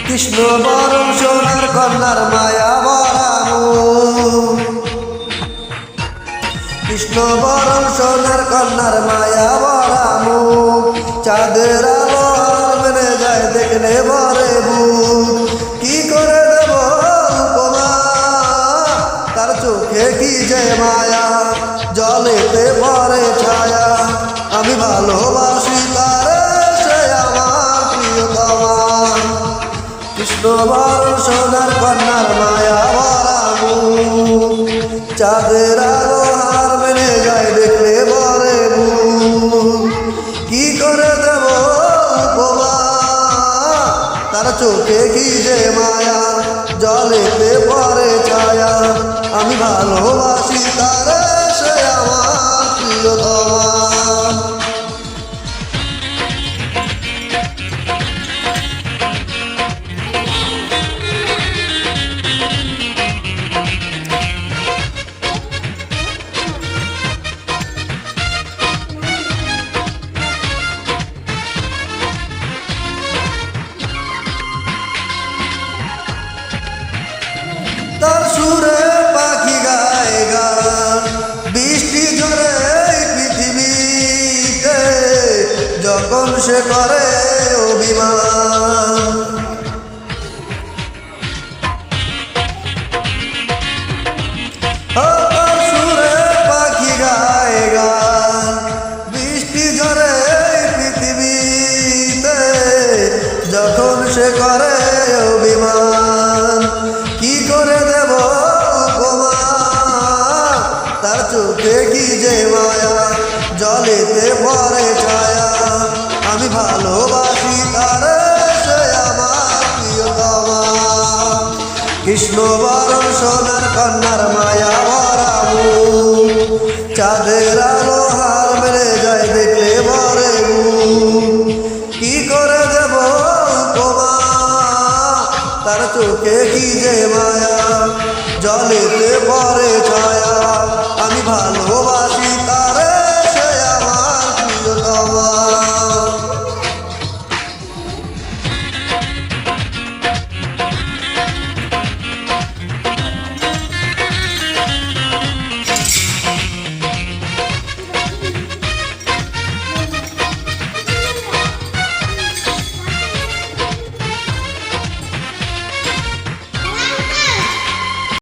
কৃষ্ণ বরণ সোনার কন্যার মায়া বরামু, কৃষ্ণ বরণ সোনার কন্যার মায়া বরামু, চাঁদের আলো মেনে যায় দেখলে বরে বুক। কি করে দেব উপমা তার চোখে কি যে মায়া, জলেতে পরে ছায়া। আমি ভালোবাসি তারে, সে আমার প্রিয়তমা। কৃষ্ণ বরণ সোনার কন্যার মায়া বরামু, চাঁদের আলো হার মেনে যায় দেখলে বরে বুক। কি করে দেব উপমা তার চোখে কি যে মায়া, জলেতে পরে ছায়া। আমি ভালোবাসি তারে, সে আমার প্রিয়তমা। তার সুরে পাখি গায় গান, বৃষ্টি ঝরে পৃথিবীতে যখন সে করে অভিমান। তার সুরে পাখি গায় গান, বৃষ্টি ঝরে পৃথিবীতে যখন সে করে অভিমান। কি করে দেব উপমা তার চোখে কি যে মায়া, জলেতে পরে ছায়া। আমি ভালোবাসি তারে, সে আমার প্রিয়তমা। কৃষ্ণ বরণ সোনার কন্যার মায়া বরামু, চাঁদের আলো হার মেরে যায় দেখলে বরে বুক। কি করে দেব উপমা তার চোখে কি যে মায়া, জলেতে পরে ছায়া। আমি ভালো